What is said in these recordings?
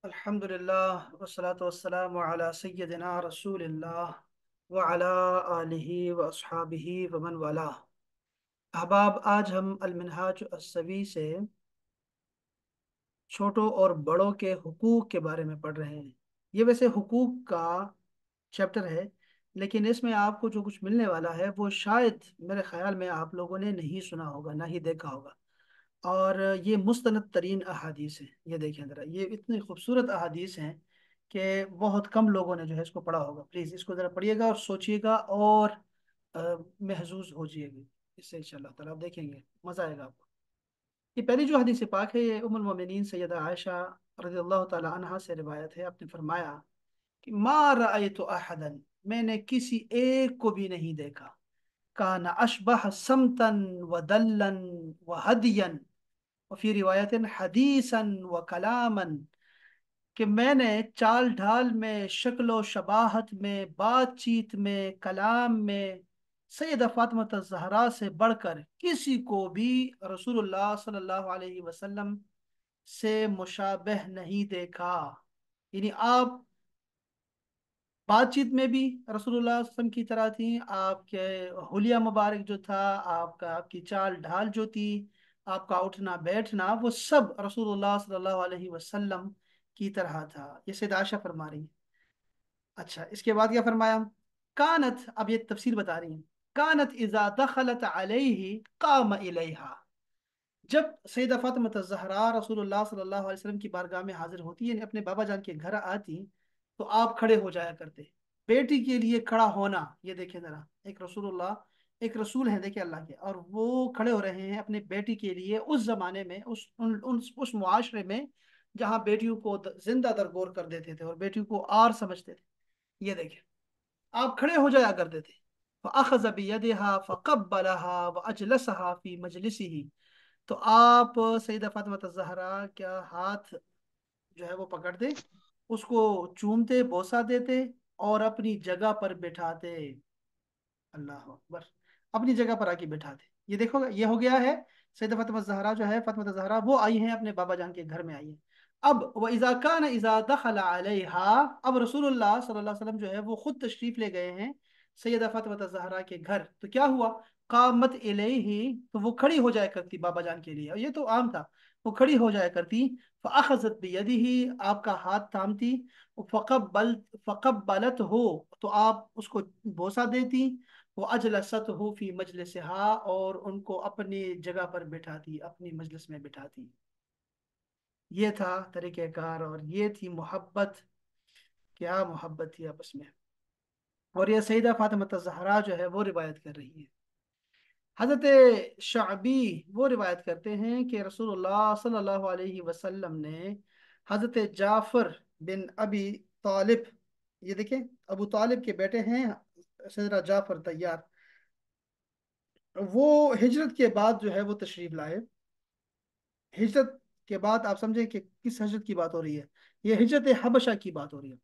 अल्हम्दुलिल्लाह वस्सलातु वस्सलामु अला सय्यदिना रसूलिल्लाह व अला आलिहि व अस्हाबिहि व मन वाला। अहबाब, आज हम अल मिनहाज अस्सवी से छोटों और बड़ों के हुकूक के बारे में पढ़ रहे हैं। ये वैसे हुकूक का चैप्टर है, लेकिन इसमें आपको जो कुछ मिलने वाला है वो शायद मेरे ख्याल में आप लोगों ने नहीं सुना होगा, ना ही देखा होगा। और ये मुस्तनद तरीन अहादीस है। ये देखें ज़रा, ये इतनी खूबसूरत अहादीस हैं कि बहुत कम लोगों ने जो है इसको पढ़ा होगा। प्लीज़ इसको ज़रा पढ़िएगा और सोचिएगा और महजूज हो जाइएगा इससे। इंशाअल्लाह ताला आप देखेंगे, मज़ा आएगा आपको। ये पहली जो हदीस पाक है ये उम्मुल मोमिनीन सैयदा आयशा रज़ियल्लाहु ताला अन्हा से रिवायत है। आपने फरमाया कि मा रअयतु अहदन, मैंने किसी एक को भी नहीं देखा, काना अशबह समतन व दल्लन व हदियन वफी रिवायतिन हदीसन व कलामन, कि मैंने चाल ढाल में, शक्लो शबाहत में, बातचीत में, कलाम में सैयदा फातिमा ज़हरा से बढ़कर किसी को भी रसूलुल्लाह सल्लल्लाहु अलैहि वसल्लम से मुशाबह नहीं देखा। यानी आप बातचीत में भी रसूलुल्लाह सल्लम की तरह थी, आपके हुलिया मुबारक जो था, आपका आपकी चाल ढाल जो थी, आपका उठना बैठना, वो सब रसूलुल्लाह सल्लल्लाहु अलैहि वसल्लम की तरह था। ये सैयदा आयशा फरमा रही है। अच्छा, इसके बाद क्या फरमाया? कानत, अब ये तफसीर बता रही है। कानत इज़ा दखलत अलैहि काम इलैहा, जब सैयदा फातिमा ज़हरा रसूलुल्लाह सल्लल्लाहु अलैहि वसल्लम की बारगाह में हाजिर होती, यानी अपने बाबा जान के घर आती, तो आप खड़े हो जाया करते। बेटी के लिए खड़ा होना, ये देखें जरा, एक रसूलुल्लाह, एक रसूल हैं देखे अल्लाह के, और वो खड़े हो रहे हैं अपने बेटी के लिए उस जमाने में, उस मुआशरे में जहाँ बेटियों को जिंदा दरगोर कर देते थे और बेटियों को आर समझते थे। ये देखें, आप खड़े हो जाया करते थे। फ़अख़ज़ बियदिहा फ़क़ब्बलहा व अजलसहा फ़ी मजलिसिही, तो आप सईदा फातिमा ज़हरा क्या हाथ जो है वो पकड़ते, उसको चूमते, बोसा देते और अपनी जगह पर बिठाते। अल्लाह अकबर, अपनी जगह पर आके बिठाते। ये देखो, ये हो गया है सैयदा फातिमा ज़हरा जो है, फातिमा ज़हरा वो आई हैं अपने बाबा जान के घर में आई है। अब व इज़ा कान इज़ा दखल अलैहा, अब रसूलुल्लाह सल्लल्लाहु अलैहि वसल्लम जो है वो खुद तशरीफ ले गए हैं सैयदा फातिमा ज़हरा के घर, तो क्या हुआ? कामत इलैही, तो वो खड़ी हो जाया करती बाबा जान के लिए, और ये तो आम था, वो खड़ी हो जाया करती। फ़अख़ज़त बियदिही, आपका हाथ थामती। फ़क़ब्बल फ़क़ब्बलत हो, तो आप उसको बोसा देती। वो अजलसत हो फी मजलिसहा, और उनको अपनी जगह पर बिठाती, अपनी मजलिस में बिठाती। ये था तरीक़ेकार, और ये थी मोहब्बत। क्या मोहब्बत थी आपस में। और ये सईदा फातिमा ज़हरा जो है वो रिवायत कर रही है। हजरत शाबी वो रिवायत करते हैं कि रसूलुल्लाह सल्लल्लाहु अलैहि वसल्लम ने हजरत जाफर बिन अबी तालिब, ये देखें, अबू तालिब के बेटे हैं सैयदना जाफर तैयार, वो हिजरत के बाद जो है वो तशरीफ लाए। हिजरत के बाद आप समझे कि किस हिजरत की बात हो रही है? ये हिजरत हबशा की बात हो रही है।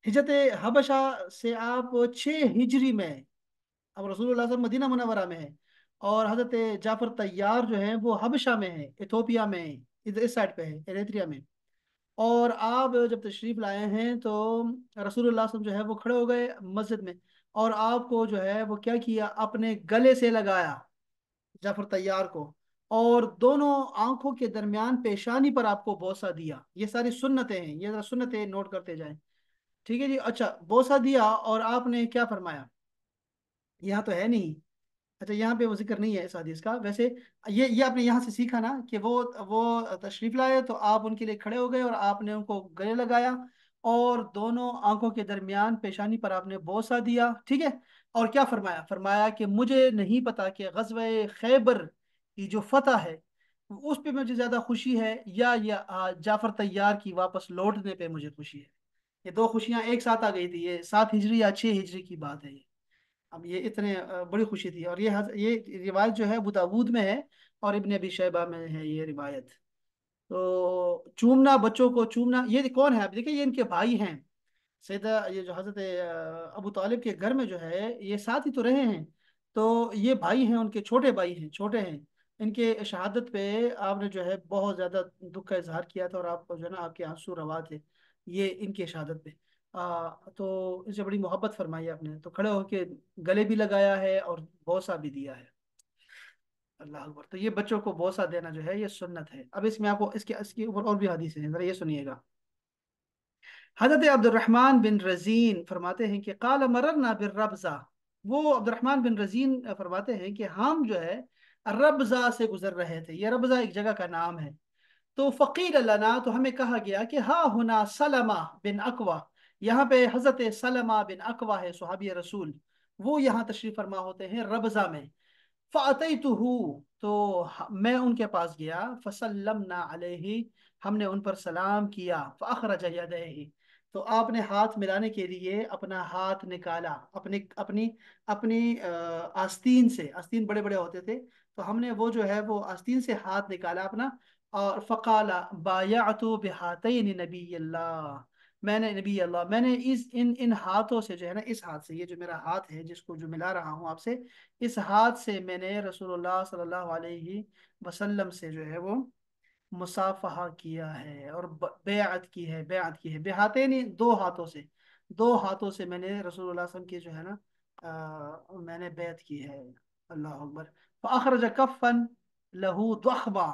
हिजरत हबशा से आप 6 हिजरी में हैं। अब रसूलुल्लाह सब मदीना मुनव्वरा में है, और हजरत जाफर तैयार जो है वो हबशा में है, इथोपिया में है, इधर इस साइड पे है, एरित्रिया में। और आप जब तशरीफ लाए हैं तो रसूलुल्लाह सब जो है वो खड़े हो गए मस्जिद में, और आपको जो है वो क्या किया, अपने गले से लगाया जाफर तैयार को, और दोनों आंखों के दरमियान पेशानी पर आपको बोसा दिया। ये सारी सुन्नतें हैं, ये जरा सुन्नतें नोट करते जाएं। ठीक है जी। अच्छा, बोसा दिया और आपने क्या फरमाया, यहाँ तो है नहीं। अच्छा, यहाँ पे वो जिक्र नहीं है इस हदीस का वैसे। ये आपने यहाँ से सीखा ना कि वो तशरीफ लाए तो आप उनके लिए खड़े हो गए और आपने उनको गले लगाया, और दोनों आंखों के दरमियान पेशानी पर आपने बोसा दिया। ठीक है। और क्या फरमाया? फरमाया कि मुझे नहीं पता कि ग़ज़वे खैबर की जो फतह है उस पे मुझे ज्यादा खुशी है, या जाफर तैयार की वापस लौटने पे मुझे खुशी है। ये दो खुशियां एक साथ आ गई थी। ये 7 हिजरी या 6 हिजरी की बात है ये। अब ये इतने बड़ी खुशी थी। और ये रिवायत जो है अबू दाऊद में है और इब्न अबी शैबा में है ये रिवायत। तो चूमना, बच्चों को चूमना, ये कौन है? आप देखिए, ये इनके भाई हैं। सैयदा, ये जो हजरत अबू तालिब के घर में जो है ये साथ ही तो रहे हैं, तो ये भाई हैं, उनके छोटे भाई हैं, छोटे हैं। इनके शहादत पे आपने जो है बहुत ज़्यादा दुख का इजहार किया था, और आपको जो है ना आपके आंसू रवा थे ये इनके शहादत पे। तो इनसे बड़ी मोहब्बत फरमाई आपने, तो खड़े होके गले भी लगाया है और बोसा भी दिया है। अल्लाह अकबर। तो ये बच्चों को बोसा देना जो है ये सुन्नत है। अब इसमें आपको इसके इसके ऊपर और भी हदीसें हैं, जरा ये सुनिएगा। हजरत अब्दुर्रहमान बिन रजीन फरमाते हैं कि काल मररना बिर रबजा। वो अब्दुर्रहमान बिन रजीन फरमाते हैं कि हम जो है रबजा से गुजर रहे थे। ये रबजा एक जगह का नाम है। तो फ़कील लना, तो हमें कहा गया कि हा हुना सलमा बिन अकवा, यहाँ पे हजरत सलमा बिन अकवा है सहाबी रसूल, वो यहाँ तशरीफ फरमा होते हैं रबजा में। फ़अतैतुहु, तो मैं उनके पास गया। फसल्लमना अलैहि, हमने उन पर सलाम किया। फ़अख़रज यदैहि, तो आपने हाथ मिलाने के लिए अपना हाथ निकाला अपनी अपनी अपनी आस्तीन से। आस्तीन बड़े बड़े होते थे, तो हमने वो जो है वो आस्तीन से हाथ निकाला अपना। और फ़क़ाला बायअतु बिहातैन नबी अल्लाह, मैंने नबी अल्लाह, मैंने इस इन इन हाथों से जो है ना, इस हाथ से, ये जो मेरा हाथ है जिसको जो मिला रहा हूँ आपसे, इस हाथ से मैंने रसूलुल्लाह सल्लल्लाहु अलैहि वसल्लम से जो है वो मुसाफहा किया है और बेअत की है। बेअत की है बेहाते नहीं, दो हाथों से। दो हाथों से मैंने रसूलुल्लाह सल्लल्लाहु अलैहि वसल्लम की जो है ना मैंने बेअत की है। अल्लाह अकबर। फ़अख़रज कफ़न लहू ज़ख़मा,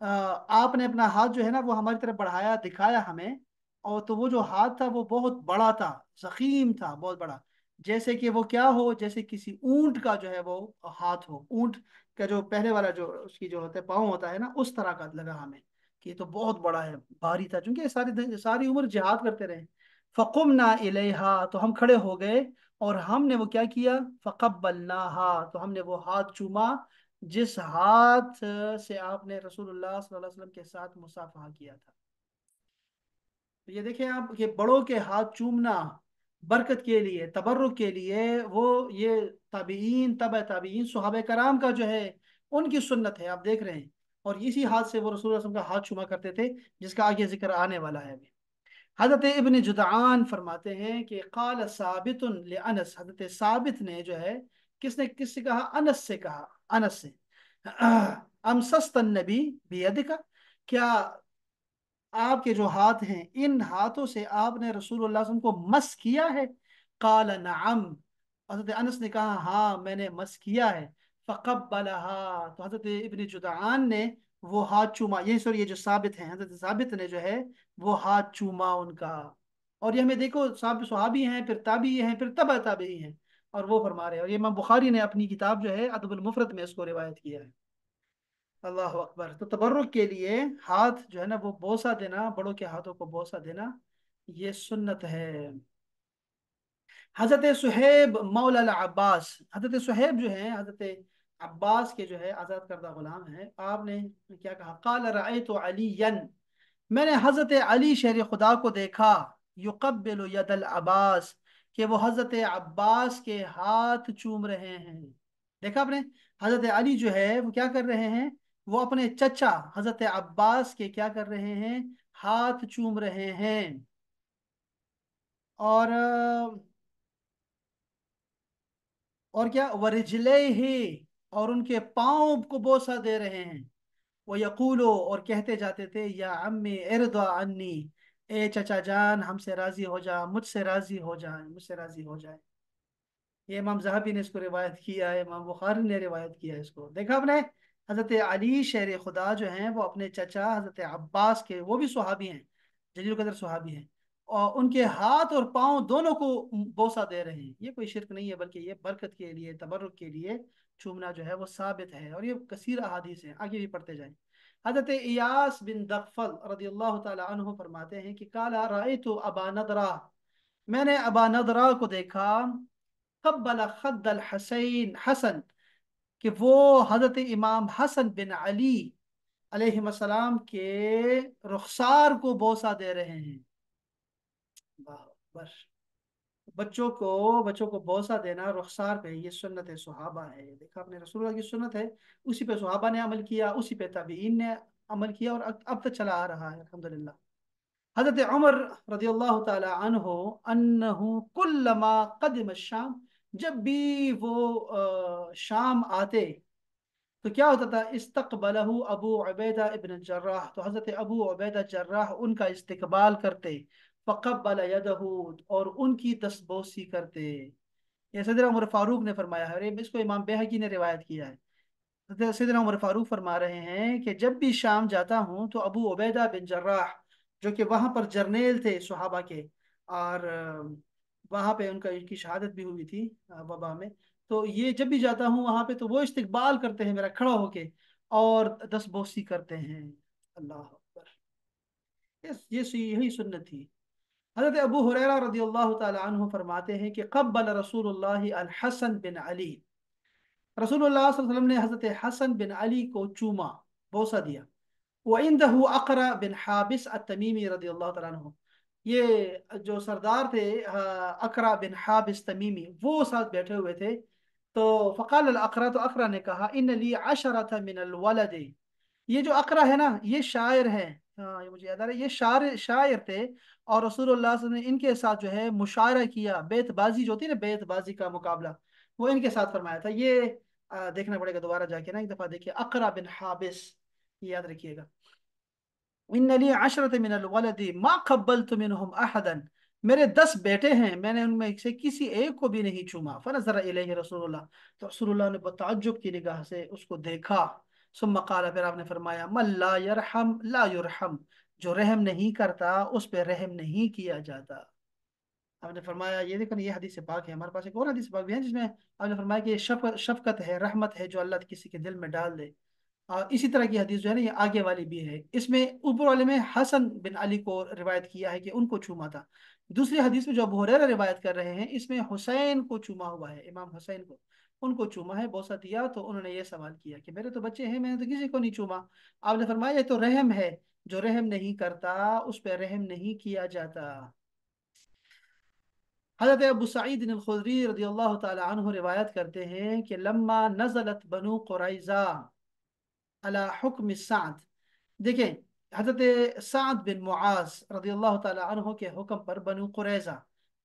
आपने अपना हाथ जो है ना वो हमारी तरफ बढ़ाया, दिखाया हमें। और तो वो जो हाथ था वो बहुत बड़ा था, जखीम था, बहुत बड़ा। जैसे कि वो क्या हो, जैसे किसी ऊंट का जो है वो हाथ हो। ऊंट का जो पहले वाला जो उसकी जो होता है पाँव होता है ना, उस तरह का लगा हमें कि ये तो बहुत बड़ा है, भारी था, क्योंकि ये सारी सारी उम्र जिहाद करते रहे। फ़कुमना इलैहा, तो हम खड़े हो गए और हमने वो क्या किया, फ़क़ब्बलनाहा, तो हमने वो हाथ चूमा जिस हाथ से आपने रसूलुल्लाह सल्लल्लाहु अलैहि वसल्लम के साथ मुसाफहा किया था। तो ये देखें आप कि बड़ों के हाथ चूमना बरकत के लिए, तबर्रुक के लिए, वो ये ताबीइन, तबा ताबीइन, सहाबा कराम का जो है उनकी सुन्नत है, आप देख रहे हैं। और इसी हाथ से वो रसूलुल्लाह सल्लल्लाहु अलैहि वसल्लम का हाथ चूमा करते थे, जिसका आगे जिक्र आने वाला है अभी। हजरत इब्न जुदआन फरमाते हैं कि काल साबितुन ले अनस, हजरत साबित ने जो है, किसने किससे कहा, अनस से कहा। अनस से अमसस्तन नबी बियदिका, क्या आपके जो हाथ हैं इन हाथों से आपने रसूलुल्लाह सल्लल्लाहु अलैहि वसल्लम को मस किया है। काल नअम, हजरत अनस ने कहा हाँ मैंने मस किया है। फ़क़ब्बलहा, तो हजरत इब्न जुदआन ने वो हाथ चूमा। ये सॉरी, ये जो साबित हैं, हजरत साबित ने जो है वो हाथ चूमा उनका। और ये हमें देखो, साहब सहाबी हैं, फिर ताबी हैं, फिर तबा ताबी हैं, और वो फरमा रहे हैं। और ये इमाम बुखारी ने अपनी किताब जो है अदबुल मुफरद में इसको रिवायत किया है। अल्लाह अकबर। तो तबर्रुक के लिए हाथ जो है ना वो बोसा देना, बड़ों के हाथों को बोसा देना, ये सुन्नत है। हजरत सुहेब मौला अल अब्बास, हजरत सुहेब जो है हजरत अब्बास के जो है आज़ाद करदा गुलाम है। आपने क्या कहा, काल रअयतु अलीयन, मैंने हजरत अली शेर खुदा को देखा। युकब्बिलु यदल अब्बास, कि वो हजरत अब्बास के हाथ चूम रहे हैं। देखा आपने, हजरत अली जो है वो क्या कर रहे हैं, वो अपने चचा हजरत अब्बास के क्या कर रहे हैं, हाथ चूम रहे हैं। और और क्या, वरिजले ही, और उनके पाँव को बोसा दे रहे हैं। वो यकूलो, और कहते जाते थे, या अम्मी इरदा अन्नी, ए चचा जान हमसे राजी हो जा, मुझसे राजी हो जाए, मुझसे राजी हो जाए। ये इमाम ज़हाबी ने इसको रिवायत किया है, इमाम बुखारी ने रिवायत किया है इसको। देखा आपने, हजरत अली शेर खुदा जो हैं वो अपने चचा हजरत अब्बास के, वो भी सुहाबी हैं, जलील कदर सुहाबी हैं, और उनके हाथ और पाँव दोनों को बोसा दे रहे हैं। ये कोई शिरक नहीं है, बल्कि ये बरकत के लिए, तबर्रुक के लिए चूमना जो है वो साबित है। और ये कसीर अहादीस हैं, आगे भी पढ़ते जाएं। हजरत इयास बिन दगफल रदियल्लाहु ताला अन्हु फरमाते हैं कि काला रायतु अबा नदरा, मैंने अबा नदरा को देखा। कब्बल खद्दल हसैन हसन, कि वो हजरत इमाम हसन बिन अली अलैहिस्सलाम के रुखसार को बोसा दे रहे हैं। वाह, बस बच्चों को बोसा देना रुखसार पे, ये सुन्नत है, सुहाबा है। देखा आपने, रसूलुल्लाह की सुन्नत है, उसी पे सुहाबा ने अमल किया, उसी पे ताबीइन ने अमल किया, और अब तक चला आ रहा है अल्हम्दुलिल्लाह। हजरत उमर रदियल्लाहु ताला अन्हो अन्नहु कुल्लमा कदिम शाम, जब भी वो शाम आते, تو کیا ہوتا تھا، استقبلہ ابو عبیدہ ابن جراح، تو حضرت ابو عبیدہ جراح ان کا استقبال کرتے، فقبل یدہ، اور ان کی دستبوسی کرتے. یہ صدر عمر فاروق نے فرمایا ہے، اور اس کو امام بیہقی نے روایت کیا ہے. سیدنا عمر فاروق فرما رہے ہیں کہ جب بھی شام جاتا ہوں تو ابو عبیدہ بن جراح، جو کہ وہاں پر جرنیل تھے صحابہ کے، اور وہاں پہ ان کی شہادت بھی ہوئی تھی وبا میں. تو یہ جب بھی جاتا ہوں وہاں پہ تو وہ استقبال کرتے ہیں میرا کھڑا ہو کے، اور دست بوسی کرتے ہیں. اللہ اکبر. یہی سنت تھی. حضرت ابو ہریرہ رضی اللہ تعالی عنہ فرماتے ہیں کہ قبل رسول اللہ الحسن بن علی، رسول اللہ صلی اللہ علیہ وسلم نے حضرت حسن بن علی کو چوما، بوسہ دیا. وعنده اقرا بن حابس التمیمی رضی اللہ تعالیٰ عنہ، یہ جو سردار تھے اقرا بن حابس تمیمی، وہ ساتھ بیٹھے ہوئے تھے. تو فقال الاقرا، تو اقرا نے کہا، ان لی عشرۃ من الولد، یہ جو اقرا ہے نا یہ شاعر ہے. ہاں یہ مجھے یاد آ رہا ہے، یہ شاعر تھے، اور رسول اللہ صلی اللہ علیہ وسلم نے ان کے ساتھ جو ہے مشاعرہ کیا، بیت بازی جو ہوتی ہے نا، بیت بازی کا مقابلہ، وہ ان کے ساتھ فرمایا تھا. یہ دیکھنا پڑے گا دوبارہ جا کے نا، ایک دفعہ دیکھیے اقرا بن حابس، یہ یاد رکھیے گا. ان لی عشرۃ من الولد ما قبلت منهم احدا، میرے 10 بیٹے ہیں، میں نے ان میں سے کسی ایک کو بھی نہیں چوما. فنظر الیہ رسول اللہ، تو رسول اللہ نے بتعجب کی نگاہ سے اس کو دیکھا. ثم قال، پھر آپ نے فرمایا، من لا یرحم لا یرحم، جو رحم نہیں کرتا اس پہ رحم نہیں کیا جاتا. آپ نے فرمایا، یہ دیکھو یہ حدیث پاک ہے، ہمارے پاس ایک اور حدیث پاک بھی ہے جس میں آپ نے فرمایا کہ یہ شفقت ہے، رحمت ہے جو اللہ کسی کے دل میں ڈال دے. اور اسی طرح کی حدیث جو ہے نا یہ آگے والی بھی ہے. اس میں اوپر والے میں حسن بن علی کو روایت کیا ہے کہ ان کو چوما تھا. دوسری حدیث میں جو ابو ہریرہ روایت کر رہے ہیں اس میں حسین کو چوما ہوا ہے، امام حسین کو ان کو چوما ہے، بوسہ دیا. تو انہوں نے یہ سوال کیا کہ میرے تو بچے ہیں، میں نے تو کسی کو نہیں چوما. آپ نے فرمایا یہ تو رحم ہے، جو رحم نہیں کرتا اس پہ رحم نہیں کیا جاتا. حضرت ابو سعید الخدری رضی اللہ تعالی عنہ روایت کرتے ہیں کہ لما نزلت بنو قریظہ علی حکم سعد، دیکھیں حضرت سعد بن معاذ رضی اللہ تعالی عنہ کے حکم پر بنو قریظہ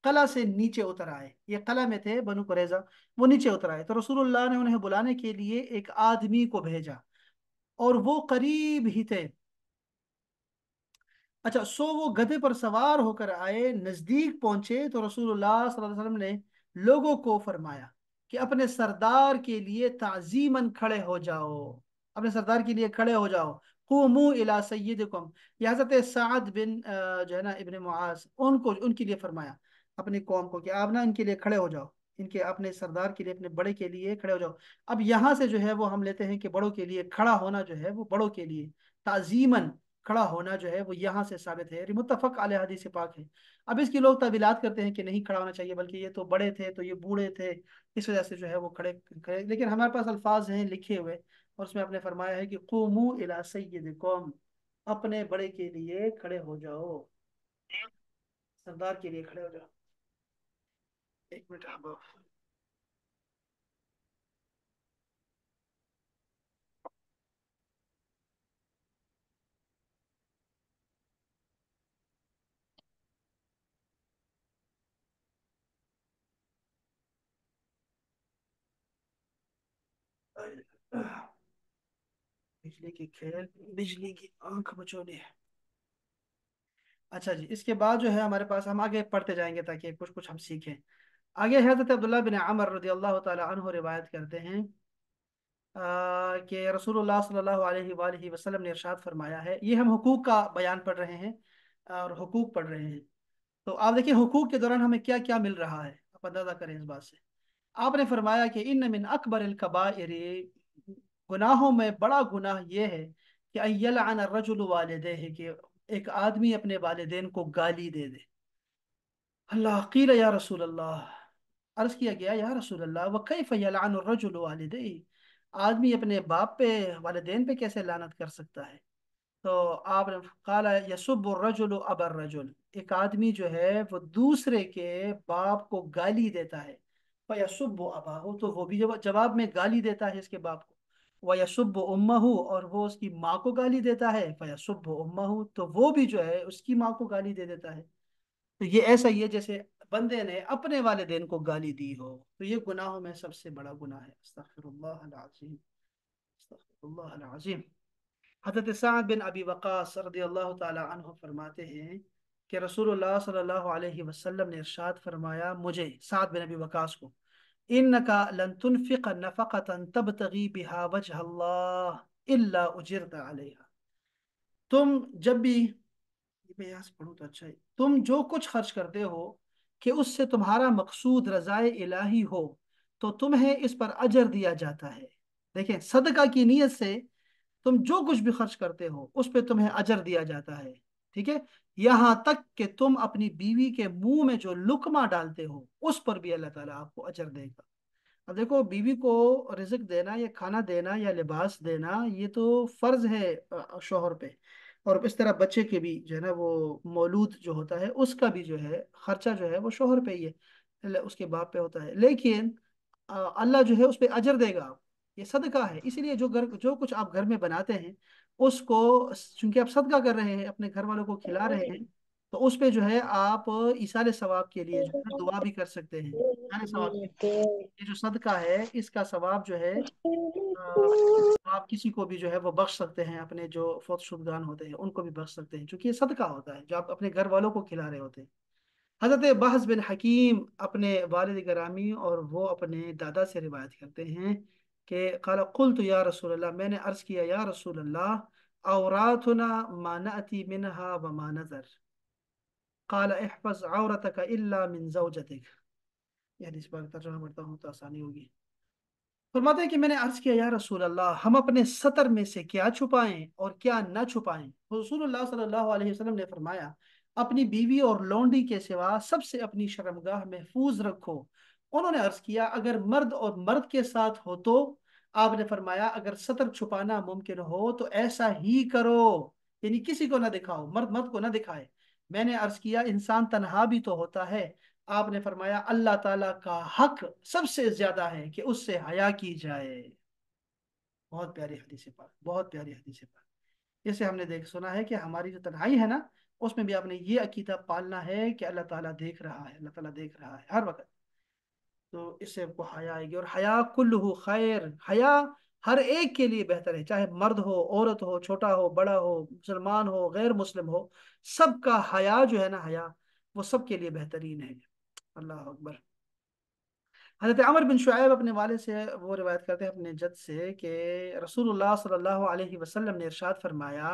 قلعہ سے نیچے اتر آئے. یہ قلعہ میں تھے بنو قریظہ، وہ نیچے اتر آئے. تو رسول اللہ نے انہیں بلانے کے لیے ایک آدمی کو بھیجا، اور وہ قریب ہی تھے. اچھا، سو وہ گدھے پر سوار ہو کر آئے، نزدیک پہنچے تو رسول اللہ صلی اللہ علیہ وسلم نے لوگوں کو فرمایا کہ اپنے سردار کے لیے تعظیماً کھڑے ہو جاؤ، اپنے سردار کے لیے کھڑے ہو جاؤ. قوموا الی سیدکم، یہ حضرت سعد بن جو ہے نا ابن معاذ، ان کے لیے فرمایا اپنی قوم کو کہ آپ نا ان کے لیے کھڑے ہو جاؤ، ان کے اپنے سردار کے لیے، اپنے بڑے کے لیے کھڑے ہو جاؤ. اب یہاں سے جو ہے وہ ہم لیتے ہیں کہ بڑوں کے لیے کھڑا ہونا جو ہے وہ بڑوں کے لیے تعظیماً کھڑا ہونا جو ہے وہ یہاں سے ثابت ہے، متفق علیہ حدیث پاک ہے. اب اس کی لوگ تعویلات کرتے ہیں کہ نہیں کھڑا ہونا چاہیے، بلکہ یہ تو بڑے تھے تو یہ بوڑھے تھے، اس وجہ سے جو ہے وہ کھڑے. لیکن ہمارے پاس الفاظ ہیں لکھے ہوئے، اور اس میں آپ نے فرمایا ہے کہ قوموا الی سیدکم، اپنے بڑے کے لیے کھڑے ہو جاؤ، سردار کے لیے کھڑے ہو جاؤ. ایک منٹ احباب. بجلی کی کھیل، بجلی کی آنکھ بچونے. اچھا جی، اس کے بعد جو ہے ہمارے پاس، ہم آگے پڑھتے جائیں گے تاکہ کچھ کچھ ہم سیکھیں. آگے حضرت عبداللہ بن عمر رضی اللہ تعالی عنہ روایت کرتے ہیں کہ رسول اللہ صلی اللہ علیہ وآلہ وسلم نے ارشاد فرمایا ہے. یہ ہم حقوق کا بیان پڑھ رہے ہیں اور حقوق پڑھ رہے ہیں. تو آپ دیکھیں حقوق کے دوران ہمیں کیا کیا مل رہا ہے، آپ اندازہ کریں اس بات سے. آپ نے فرمایا کہ ان من اکبر الکبائر، گناہوں میں بڑا گناہ یہ ہے کہ ان یلعن الرجل والدیہ، کہ ایک آدمی اپنے والدین کو گالی دے دے. اللہ، قیل یا رسول اللہ، عرض کیا گیا یا رسول اللہ وکیف یلعن الرجل والدیہ، آدمی اپنے باپ پہ، والدین پہ کیسے لعنت کر سکتا ہے؟ تو آپ نے قال یسب الرجل ابا الرجل، ایک آدمی جو ہے وہ دوسرے کے باپ کو گالی دیتا ہے. فیسب اباہ، تو وہ بھی جواب میں گالی دیتا ہے اس کے باپ کو. ویسب امہ، اور وہ اس کی ماں کو گالی دیتا ہے. فیسب امہ، تو وہ بھی جو ہے اس کی ماں کو گالی دے دیتا ہے. تو یہ ایسا ہی ہے جیسے بندے نے اپنے والدین کو گالی دی ہو. تو یہ گناہوں میں سب سے بڑا گناہ ہے. استغفر اللہ العظیم. अस्तगफिरुल्लाह अल-अज़ीम। हज़रत साद बिन अबी वक़ास रज़ियल्लाहु ताला अन्हु फरमाते हैं कि रसूलुल्लाह सल्लल्लाहु अलैहि वसल्लम ने इरशाद फरमाया, मुझे साद बिन अबी वक़ास को, इन्नका लन तुनफिक नफक़तन तबतगी बिहा वजह अल्लाह इल्ला उजिरता अलैहा। तुम जब भी, मैं यहाँ से पढ़ूँ तो अच्छा है, तुम जो कुछ खर्च करते हो कि उससे तुम्हारा मकसूद रजाए इलाही हो, तो तुम्हें इस पर अजर दिया जाता है। देखें, सदका की नीयत से तुम जो कुछ भी खर्च करते हो उस पे तुम्हें अजर दिया जाता है। ठीक है, यहां तक कि तुम अपनी बीवी के मुंह में जो लुकमा डालते हो उस पर भी अल्लाह ताला आपको अजर देगा। अब देखो, बीवी को रिज्क देना या खाना देना या लिबास देना ये तो फर्ज है शोहर पे। और इस तरह बच्चे के भी जो है ना, वो मौलूद जो होता है उसका भी जो है खर्चा जो है वो शोहर पे ही है, उसके बाप पे होता है। लेकिन अल्लाह जो है उस पर अजर देगा। ये सदका है, इसीलिए जो कुछ आप घर में बनाते हैं उसको, चूंकि आप सदका कर रहे हैं, अपने घर वालों को खिला रहे हैं, तो उस पे जो है आप इसाले सवाब के लिए जो है दुआ भी कर सकते हैं। इसाले सवाब के लिए, ये जो सदका है इसका सवाब जो है आप किसी को भी जो है वो बख्श सकते हैं, अपने जो फौतशुदगान होते हैं उनको भी बख्श सकते हैं, क्योंकि ये सदका होता है जो आप अपने घर वालों को खिला रहे होते हैं। हजरत बहस बिन हकीम अपने वालिद गिरामी और वो अपने दादा से रिवायत करते हैं कि क़ाल क़ुल्तु या रसूल अल्लाह, मैंने अर्ज़ किया या रसूल अल्लाह, औरातुना मा नअती मिनहा व मा नज़र, क़ाल इहफ़ज़ औरतक इल्ला मिन ज़ौजतिक। यानी इस बार तर्जुमा पढ़ता हूँ तो आसानी होगी। फरमाते हैं कि मैंने अर्ज किया या रसूल अल्लाह, हम अपने सतर में से क्या छुपाएं और क्या न छुपाएं। रसूलुल्लाह सल्लल्लाहु अलैहि वसल्लम ने फरमाया, अपनी बीवी और लौंडी के सिवा सबसे अपनी शर्मगाह महफूज रखो। उन्होंने अर्ज किया, अगर मर्द और मर्द के साथ हो तो? आपने फरमाया, अगर सतर छुपाना मुमकिन हो तो ऐसा ही करो, यानी किसी को ना दिखाओ, मर्द मर्द को ना दिखाए। मैंने अर्ज किया, इंसान तन्हा भी तो होता है। आपने फरमाया, अल्लाह ताला का हक सबसे ज्यादा है कि उससे हया की जाए। बहुत प्यारी हदीस है पाक, बहुत प्यारी हदीस है पाक। जैसे हमने देख सुना है कि हमारी जो तन्हाई है ना, उसमें भी आपने ये अकीदा पालना है कि अल्लाह ताला देख रहा है, अल्लाह ताला देख रहा है हर वक्त। तो इससे आपको हया आएगी। और हया कुल्लुहु खैर, हया हर एक के लिए बेहतर है, चाहे मर्द हो, औरत हो, छोटा हो, बड़ा हो, मुसलमान हो, गैर मुस्लिम हो, सबका हया जो है ना, हया वो सबके लिए बेहतरीन है। अल्लाह अकबर। हजरत अमर बिन शुआइब अपने वाले से वो रिवायत करते हैं अपने जद से कि रसूलुल्लाह सल्लल्लाहु अलैहि वसल्लम ने इरशाद फरमाया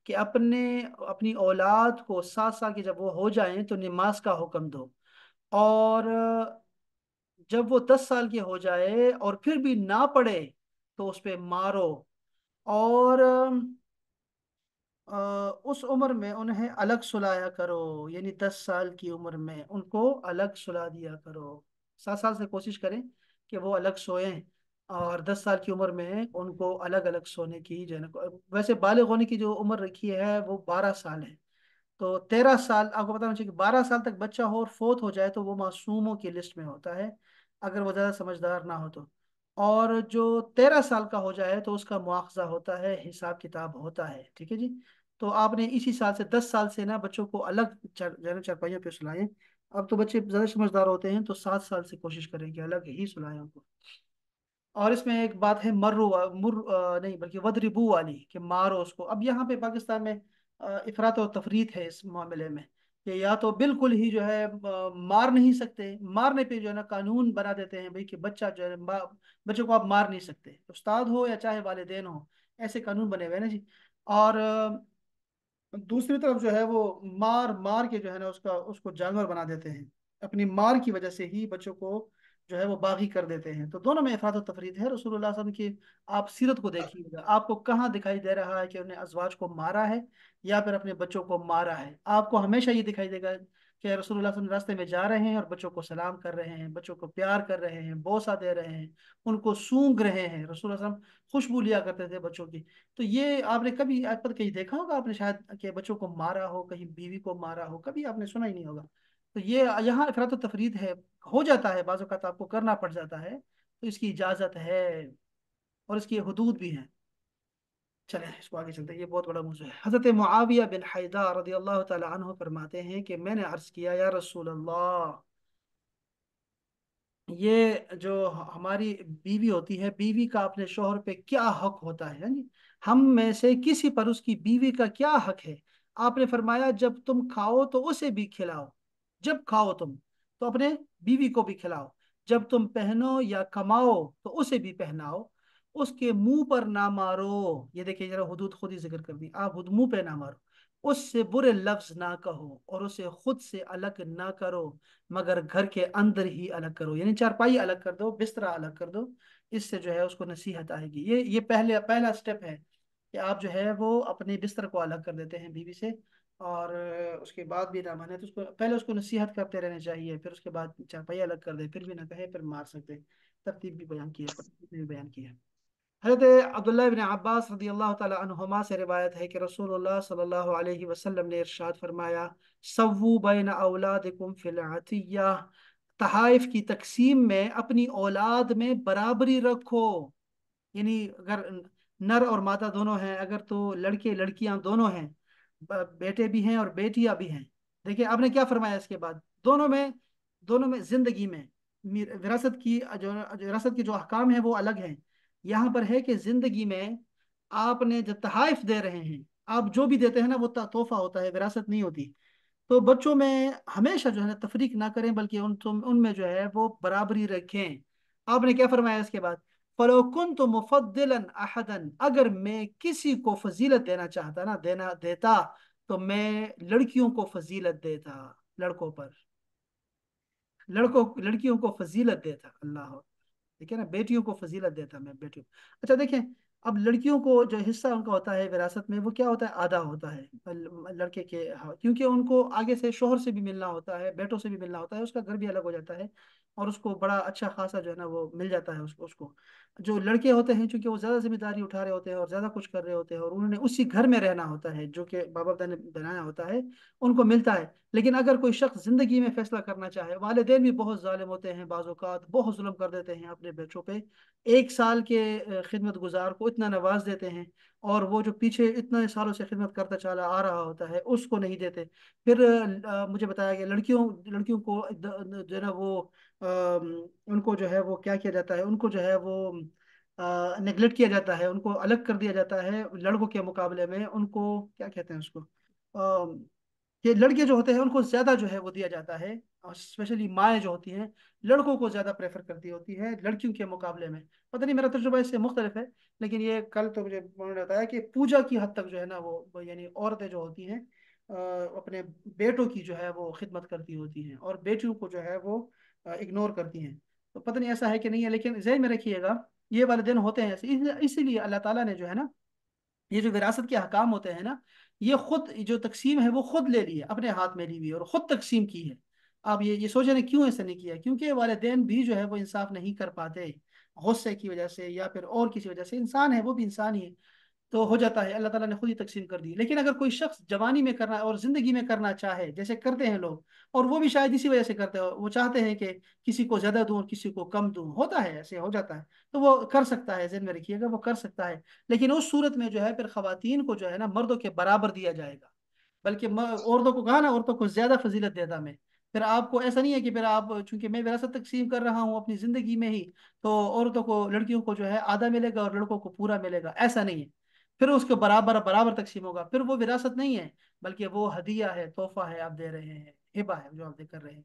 कि अपने अपनी औलाद को 7 साल की जब वो हो जाएं तो नमाज का हुक्म दो, और जब वो 10 साल की हो जाए और फिर भी ना पढ़े तो उस पे मारो। और अ, उस उम्र में उन्हें अलग सुलाया करो, यानी 10 साल की उम्र में उनको अलग सुला दिया करो। 7 साल से कोशिश करें कि वो अलग सोएं, और 10 साल की उम्र में उनको अलग अलग सोने की जो है ना, वैसे बालिग होने की जो उम्र रखी है वो 12 साल है। तो 13 साल आपको पता होना चाहिए कि 12 साल तक बच्चा हो और फोत हो जाए तो वो मासूमों की लिस्ट में होता है, अगर वो ज़्यादा समझदार ना हो तो। और जो 13 साल का हो जाए तो उसका मुआवजा होता है, हिसाब किताब होता है। ठीक है जी। तो आपने इसी साल से 10 साल से ना बच्चों को अलग जो है ना चारपाइयों पे सुलाएं। अब तो बच्चे ज़्यादा समझदार होते हैं तो 7 साल से कोशिश करें कि अलग ही सुलाएं उनको। और इसमें एक बात है, नहीं बल्कि वदरिबू वाली, कि मारो उसको। अब यहाँ पे पाकिस्तान में इफरात और तफरीत है इस मामले में, कि या तो बिल्कुल ही जो है मार नहीं सकते, मारने पे जो है ना कानून बना देते हैं भाई कि बच्चा जो है बच्चे को आप मार नहीं सकते, उस्ताद हो या चाहे वालिदैन हो, ऐसे कानून बने हुए हैं ना जी। और दूसरी तरफ जो है वो मार मार के जो है ना उसका उसको जानवर बना देते हैं, अपनी मार की वजह से ही बच्चों को जो है वो बागी कर देते हैं। तो दोनों में इफरात और तफरीत है। रसूलुल्लाह सल्लल्लाहु अलैहि वसल्लम की आप सीरत को देखिएगा, आपको कहाँ दिखाई दे रहा है कि उन्हें अजवाज को मारा है या फिर अपने बच्चों को मारा है। आपको हमेशा ये दिखाई देगा कि रसूलुल्लाह सल्लल्लाहु अलैहि वसल्लम रास्ते में जा रहे हैं और बच्चों को सलाम कर रहे हैं, बच्चों को प्यार कर रहे हैं, बोसा दे रहे हैं, उनको सूंघ रहे हैं। रसूलुल्लाह सल्लल्लाहु अलैहि वसल्लम खुशबू लिया करते थे बच्चों की। तो ये आपने कभी आज तक कहीं देखा होगा आपने शायद कि बच्चों को मारा हो, कहीं बीवी को मारा हो, कभी आपने सुना ही नहीं होगा। तो ये यहाँ इफरात तफरीद है, हो जाता है बाज़ औक़ात, आपको करना पड़ जाता है, तो इसकी इजाज़त है और इसकी हदूद भी हैं। चले इसको आगे चलते हैं, ये बहुत बड़ा मौजू है। हज़रत मुआविया बिन हैदा रज़ी अल्लाह तआला अन्हु फरमाते हैं कि मैंने अर्ज़ किया या रसूल अल्लाह, یہ جو ہماری بیوی ہوتی ہے، بیوی کا اپنے شوہر پہ کیا حق ہوتا ہے، جی ہم میں سے کسی پر اس کی بیوی کا کیا حق ہے؟ آپ نے فرمایا جب تم کھاؤ تو اسے بھی کھلاؤ، جب کھاؤ تم تو اپنے بیوی کو بھی کھلاؤ، جب تم پہنو یا کماؤ تو اسے بھی پہناؤ، اس کے منہ پر نہ مارو، یہ دیکھیے ذرا حدود خود ہی ذکر کر دی، آپ منہ پہ نہ مارو، اس سے برے لفظ نہ کہو اور اسے خود سے الگ نہ کرو، مگر گھر کے اندر ہی الگ کرو، یعنی چارپائی الگ کر دو، بستر الگ کر دو، اس سے جو ہے اس کو نصیحت آئے گی۔ یہ پہلا سٹیپ ہے کہ آپ جو ہے وہ اپنے بستر کو الگ کر دیتے ہیں بیوی سے، اور اس کے بعد بھی نہ مانے تو اس کو پہلے اس کو نصیحت کرتے رہنا چاہیے، پھر اس کے بعد چارپائی الگ کر دے، پھر بھی نہ کہے پھر مار سکتے، ترتیب بھی بیان کی ہے، ترتیب بھی بیان کی ہے۔ حضرت عبداللہ بن عباس رضی اللہ تعالی عنہما سے روایت ہے کہ رسول اللہ صلی اللہ علیہ وسلم نے ارشاد فرمایا، سووا بین اولادکم فی العطیہ، تحائف کی تقسیم میں اپنی اولاد میں برابری رکھو، یعنی اگر نر اور مادہ دونوں ہیں، اگر تو لڑکے لڑکیاں دونوں ہیں، بیٹے بھی ہیں اور بیٹیاں بھی ہیں، دیکھیں آپ نے کیا فرمایا اس کے بعد، دونوں میں زندگی میں وراثت کی جو احکام ہیں وہ الگ ہیں، یہاں پر ہے کہ زندگی میں آپ نے جو تحائف دے رہے ہیں، آپ جو بھی دیتے ہیں نا وہ تحفہ ہوتا ہے، وراثت نہیں ہوتی، تو بچوں میں ہمیشہ جو ہے نا تفریق نہ کریں، بلکہ ان میں جو ہے وہ برابری رکھیں۔ آپ نے کیا فرمایا اس کے بعد، فَلَوْ كُنْتُ مُفَضِّلًا أَحَدًا، اگر میں کسی کو فضیلت دینا چاہتا نا دیتا تو میں لڑکیوں کو فضیلت دیتا، لڑکوں پر، لڑکیوں کو فضیلت دیتا، اللہ، ٹھیک ہے نا، بیٹیوں کو فضیلت دیتا میں بیٹیوں۔ اچھا دیکھیں، اب لڑکیوں کو جو حصہ ان کا ہوتا ہے وراثت میں وہ کیا ہوتا ہے، آدھا ہوتا ہے لڑکے کے، کیونکہ ان کو آگے سے شوہر سے بھی ملنا ہوتا ہے، بیٹوں سے بھی ملنا ہوتا ہے، اس کا گھر بھی الگ ہو جاتا ہے، اور اس کو بڑا اچھا خاصا جو ہے نا وہ مل جاتا ہے اس کو جو لڑکے ہوتے ہیں، چونکہ وہ زیادہ ذمہ داری اٹھا رہے ہوتے ہیں اور زیادہ کچھ کر رہے ہوتے ہیں، اور انہوں نے اسی گھر میں رہنا ہوتا ہے جو کہ باپ دادا نے بنایا ہوتا ہے، ان کو ملتا ہے۔ لیکن اگر کوئی شخص زندگی میں فیصلہ کرنا چاہے، والدین بھی بہت ظالم ہوتے ہیں، بعض اوقات بہت ظلم کر دیتے ہیں اپنے بچوں پہ، 1 سال کے خدمت گزار کو اتنا نواز دیتے ہیں، اور وہ جو پیچھے اتنے سالوں سے خدمت کرتا چلا آ رہا ہوتا ہے اس کو نہیں دیتے، پھر مجھے بتایا گیا لڑکیوں کو جو ہے نا وہ ان کو جو ہے وہ کیا کیا جاتا ہے، ان کو جو ہے وہ نگلیکٹ کیا جاتا ہے، ان کو الگ کر دیا جاتا ہے، لڑکوں کے مقابلے میں ان کو کیا کہتے ہیں اس کو، کہ لڑکے جو ہوتے ہیں ان کو زیادہ جو ہے وہ دیا جاتا ہے، اور اسپیشلی مائیں جو ہوتی ہیں لڑکوں کو زیادہ پریفر کرتی ہوتی ہے لڑکیوں کے مقابلے میں، پتہ نہیں میرا تجربہ اس سے مختلف ہے، لیکن یہ کل تو مجھے انہوں نے بتایا کہ پوجا کی حد تک جو ہے نا یعنی عورتیں جو ہوتی ہیں اپنے بیٹوں کی جو ہے وہ خدمت کرتی ہوتی ہیں، اور بیٹیوں کو جو ہے وہ اگنور کرتی ہیں، تو پتہ نہیں ایسا ہے کہ نہیں ہے، لیکن ذہن میں رکھیے گا یہ والدین ہوتے ہیں ایسے، اسی لیے اللہ تعالیٰ نے جو ہے نا یہ جو وراثت کے حکام ہوتے ہیں نا، یہ خود جو تقسیم ہے وہ خود لے لی ہے، اپنے ہاتھ میں لی ہوئی ہے اور خود تقسیم کی ہے۔ آپ یہ سوچ رہے ہیں کیوں ایسا نہیں کیا، کیونکہ والدین بھی جو ہے وہ انصاف نہیں کر پاتے، غصے کی وجہ سے یا پھر اور کسی وجہ سے، انسان ہے وہ بھی انسان ہی ہے، تو ہو جاتا ہے، اللہ تعالیٰ نے خود ہی تقسیم کر دی۔ لیکن اگر کوئی شخص جوانی میں کرنا اور زندگی میں کرنا چاہے، جیسے کرتے ہیں لوگ، اور وہ بھی شاید اسی وجہ سے کرتے ہو، وہ چاہتے ہیں کہ کسی کو زیادہ دوں اور کسی کو کم دوں، ہوتا ہے ایسے ہو جاتا ہے، تو وہ کر سکتا ہے، ذہن میں رکھیے گا وہ کر سکتا ہے، لیکن اس صورت میں جو ہے پھر خواتین کو جو ہے نا مردوں کے برابر دیا جائے گا، بلکہ عورتوں کو کہا نا عورتوں کو زیادہ فضیلت دیتا میں، پھر آپ کو ایسا نہیں ہے کہ پھر آپ چونکہ میں وراثت تقسیم کر رہا ہوں اپنی زندگی میں ہی، تو عورتوں کو لڑکیوں کو جو ہے آدھا ملے گا اور لڑکوں کو پورا ملے گا، ایسا نہیں ہے، پھر اس کے برابر برابر تقسیم ہوگا، پھر وہ وراثت نہیں ہے بلکہ وہ ہدیہ ہے، تحفہ ہے، آپ دے رہے ہیں، ہبہ ہے جو آپ دے کر رہے ہیں۔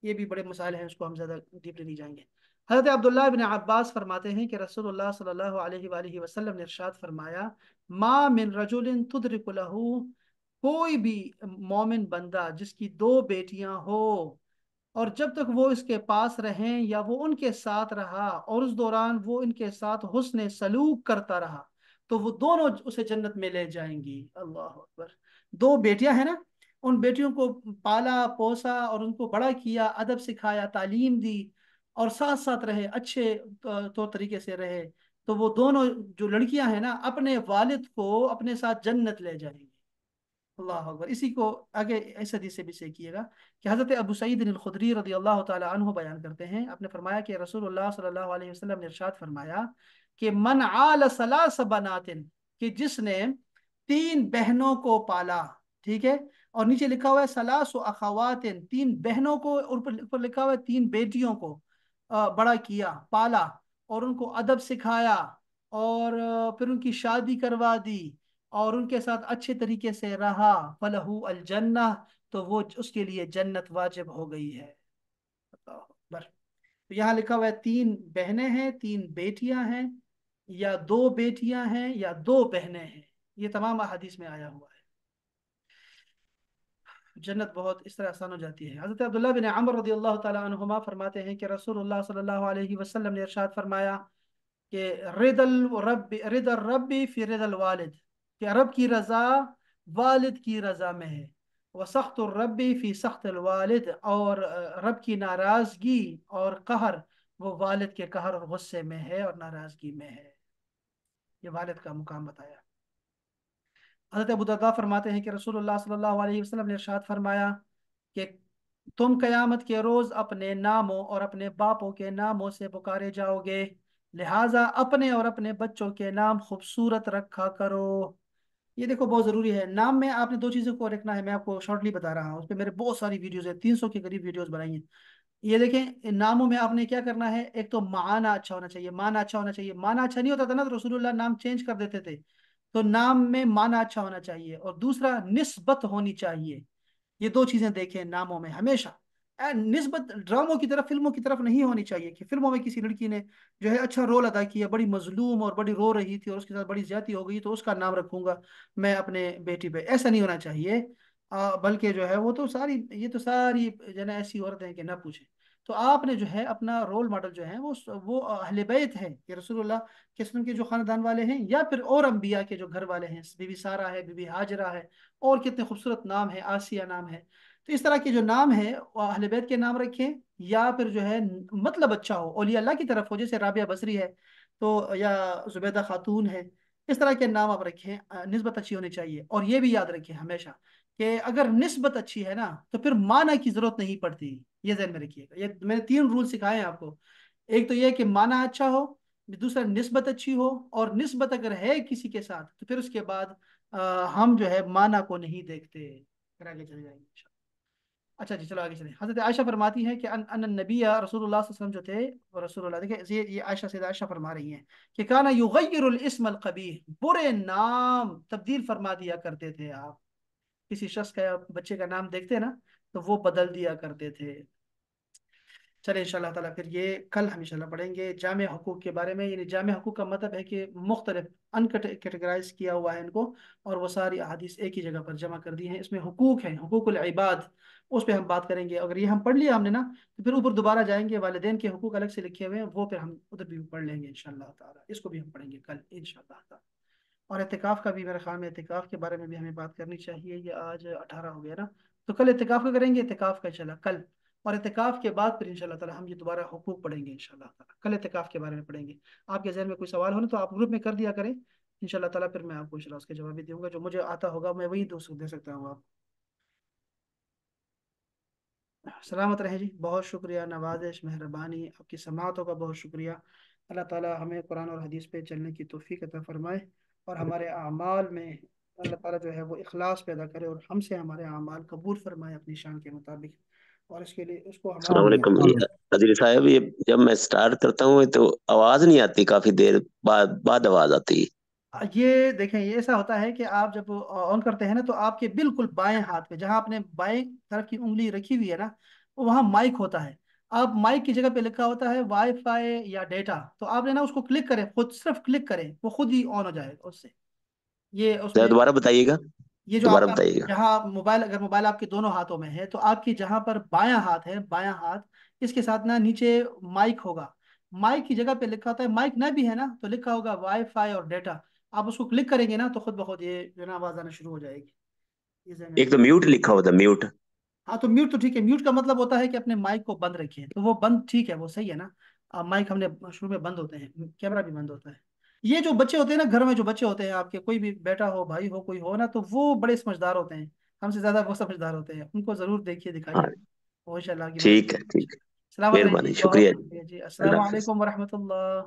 یہ بھی بڑے مسائل ہیں، اس کو ہم زیادہ ڈیپلی نہیں جائیں گے۔ حضرت عبداللہ بن عباس فرماتے ہیں کہ رسول اللہ صلی اللہ علیہ وآلہ وسلم نے ارشاد فرمایا، ما من رجل تدرک له، کوئی بھی مومن بندہ جس کی 2 بیٹیاں ہو، اور جب تک وہ اس کے پاس رہیں یا وہ ان کے ساتھ رہا اور اس دوران وہ ان کے ساتھ حسن سلوک کرتا رہا، تو وہ دونوں اسے جنت میں لے جائیں گی، اللہ اکبر۔ 2 بیٹیاں ہیں نا، ان بیٹیوں کو پالا پوسا اور ان کو بڑا کیا، ادب سکھایا، تعلیم دی، اور ساتھ ساتھ رہے، اچھے طور طریقے سے رہے، تو وہ دونوں جو لڑکیاں ہیں نا اپنے والد کو اپنے ساتھ جنت لے جائیں گی، اللہ اکبر۔ اسی کو آگے اس حدیث سے بھی سیکھیے گا کہ حضرت ابو سعید الخدری رضی اللہ تعالی عنہ بیان کرتے ہیں، آپ نے فرمایا کہ رسول اللہ صلی اللہ علیہ وسلم نے ارشاد فرمایا کہ من عال ثلاث بنات، کہ جس نے 3 بہنوں کو پالا، ٹھیک ہے، اور نیچے لکھا ہوا ہے ثلاث اخوات، 3 بہنوں کو، اور اوپر لکھا ہوا ہے 3 بیٹیوں کو، बड़ा किया, पाला, और उनको अदब सिखाया, और फिर उनकी शादी करवा दी, और उनके साथ अच्छे तरीके से रहा, फलहू अल जन्नह, तो वो उसके लिए जन्नत वाजिब हो गई है। अल्लाहु अकबर। तो यहाँ लिखा हुआ है 3 बहनें हैं, 3 बेटियां हैं, या 2 बेटियां हैं, या 2 बहनें हैं। ये तमाम अहादीस में आया हुआ है। जन्नत बहुत इस तरह आसान हो जाती है। हज़रत अब्दुल्लाह बिन अमर रज़ी अल्लाह ताला अन्हुमा फरमाते हैं कि रसूलुल्लाह सल्लल्लाहु अलैहि वसल्लम ने इरशाद फरमाया कि रिदल रब्बी फी रिदल वालिद, कि रब की रजा वालिद की रजा में है। व सख्त रब्बी फी सख्त वालिद, और रब की नाराजगी और कहर वो वालिद के कहर और गुस्से में है और नाराजगी में है। ये वालिद का मुकाम बताया। हज़रत अबू दरदा फरमाते हैं कि रसूलुल्लाह सल्लल्लाहु अलैहि वसल्लम ने इरशाद फरमाया कि तुम कयामत के रोज अपने नामों और अपने बापों के नामों से पुकारे जाओगे, लिहाजा अपने और अपने बच्चों के नाम खूबसूरत रखा करो। ये देखो बहुत जरूरी है, नाम में आपने 2 चीजों को रखना है। मैं आपको शॉर्टली बता रहा हूँ, उस पर मेरे बहुत सारी वीडियोस है, 300 के करीब वीडियोस बनाई हैं। ये देखें, इन नामों में आपने क्या करना है, एक तो माना अच्छा होना चाहिए, माना अच्छा होना चाहिए। माना अच्छा नहीं होता था ना तो रसूलुल्लाह नाम चेंज कर देते थे। तो नाम में माना अच्छा होना चाहिए, और दूसरा निस्बत होनी चाहिए। ये 2 चीजें देखें नामों में हमेशा। निस्बत ड्रामों की तरफ, फिल्मों की तरफ नहीं होनी चाहिए कि फिल्मों में किसी लड़की ने जो है अच्छा रोल अदा किया, बड़ी मजलूम और बड़ी रो रही थी और उसके साथ बड़ी ज्यादती हो गई तो उसका नाम रखूंगा मैं अपने बेटी पे। ऐसा नहीं होना चाहिए। बल्कि जो है वो तो सारी, ये तो सारी जो है ना ऐसी औरतें हैं कि ना पूछे। तो आपने जो है अपना रोल मॉडल जो है वो अहले बैत है कि रसूलुल्लाह के वसल्लम के जो खानदान वाले हैं, या फिर और अंबिया के जो घर वाले हैं, बीबी सारा है, बीबी हाजरा है, और कितने खूबसूरत नाम है, आसिया नाम है। तो इस तरह के जो नाम है वो अहले बैत के नाम रखें, या फिर जो है मतलब अच्छा हो, औलिया अल्लाह की तरफ हो, जैसे राबिया बसरी है तो, या जुबैदा खातून है। इस तरह के नाम आप रखें, निस्बत अच्छी होनी चाहिए। और ये भी याद रखें हमेशा कि अगर निस्बत अच्छी है ना तो फिर माना की जरूरत नहीं पड़ती। ये ध्यान में रखिएगा, ये मैंने 3 रूल सिखाए हैं आपको। एक तो ये कि माना अच्छा हो, दूसरा निस्बत अच्छी हो, और निस्बत अगर है किसी के साथ तो फिर उसके बाद हम जो है माना को नहीं देखते। फिर आगे चले जाएंगे। अच्छा जी, चलो आगे चलें। हजरत आयशा फरमाती है कि अन नबी रसूलुल्लाह सल्लल्लाहु अलैहि वसल्लम जो थे, वो रसूलुल्लाह, देखिए ये आयशा से आयशा फरमा रही हैं कि काना युगय्यिरुल इस्म अल कबीह, बुरे नाम तब्दील फरमा दिया करते थे आप। किसी शख्स का या बच्चे का नाम देखते हैं ना तो वो बदल दिया करते थे। चले इंशाल्लाह ताला फिर ये कल हम इंशाल्लाह पढ़ेंगे जामे हकूक के बारे में। यानी जामे हकूक का मतलब है कि मुख्तलिफ अनकैटेगराइज किया हुआ है इनको, और वो सारी अहादीस एक ही जगह पर जमा कर दी हैं। इसमें हुकूक हैं, हुकूकुल इबाद, उस पर हम बात करेंगे। अगर ये हम पढ़ लिया हमने ना तो फिर ऊपर दोबारा जाएंगे, वालिदैन के हुकूक अलग से लिखे हुए हैं, वो फिर हम उधर भी पढ़ लेंगे इंशाल्लाह ताला। इसको भी हम पढ़ेंगे कल इंशाल्लाह ताला। और एतिकाफ का भी मेरे ख्याल में, एतिकाफ के बारे में भी हमें बात करनी चाहिए। ये आज 18 हो गया ना, तो कल एतिकाफ का करेंगे, एतिकाफ का चला कल। और एतिकाफ के बाद फिर इंशाल्लाह ताला हम ये दोबारा हुकूक पढ़ेंगे इंशाल्लाह ताला। कल एतिकाफ के बारे में पढ़ेंगे। आपके जहन में कोई सवाल हो ना तो आप ग्रुप में कर दिया करें इंशाल्लाह ताला, फिर मैं आपको इंशाल्लाह उसके जवाब भी दूंगा। जो मुझे आता होगा मैं वही दे सकता हूँ आप। सलामत रहें जी, बहुत शुक्रिया, नवाजिश मेहरबानी, आपकी समातों का बहुत शुक्रिया। अल्लाह ताला हमें कुरान और हदीस पे चलने की तौफीक अता फरमाए, और हमारे अमाल में अल्लाह ताला जो है वो इखलास पैदा करे, और हमसे हमारे अमाल कबूल फरमाए अपनी शान के मुताबिक। और इसके लिए उसको अस्सलाम हमारे वालेकुम। ये अजीज साहब, ये जब मैं स्टार्ट करता हूँ तो आवाज नहीं आती, काफी देर बाद आवाज आती है। ये देखें, ये ऐसा होता है कि आप जब ऑन करते हैं ना तो आपके बिल्कुल बाएं हाथ पे, जहां आपने बाएं तरफ की उंगली रखी हुई है ना, वो वहां माइक होता है। आप माइक की जगह पे लिखा होता है वाईफाई या डेटा, तो आपने ना उसको क्लिक करें, खुद सिर्फ क्लिक करें, वो खुद ही ऑन हो जाएगा उससे। ये जरा उसमें, दोबारा बताइएगा। ये जो दोबारा आपका, बताइएगा। जहाँ मोबाइल, अगर मोबाइल आपके दोनों हाथों में है तो आपकी जहां पर बायां हाथ है, बायां हाथ, इसके साथ ना नीचे माइक होगा। माइक की जगह पे लिखा होता है, माइक ना भी है ना तो लिखा होगा वाईफाई और डेटा। आप उसको क्लिक करेंगे ना तो खुद ब खुद ये जो है ना आवाज आना शुरू हो जाएगी। ये ध्यान में एक तो रखिए। म्यूट लिखा होता, म्यूट। हाँ तो म्यूट तो ठीक है, म्यूट का मतलब होता है कि अपने माइक को बंद रखिए, तो वो बंद ठीक है, वो सही है ना। माइक हमने शुरू में बंद होते हैं, कैमरा भी बंद होता है। ये जो बच्चे होते हैं ना घर में, जो बच्चे होते हैं आपके, कोई भी बेटा हो, भाई हो, कोई हो ना, तो वो बड़े समझदार होते हैं, हमसे ज्यादा वो समझदार होते हैं। उनको जरूर देखिए, दिखाइए, हाँ, वो इंशाल्लाह की मदद ठीक है, करेंगे। ठीक है। सलामत रहिए जी, मेहरबानी, बहुत शुक्रिया। शुक्रिया जी, अस्सलाम अल्लाह हाफिज। वालेकुम वरहमतुल्लाह।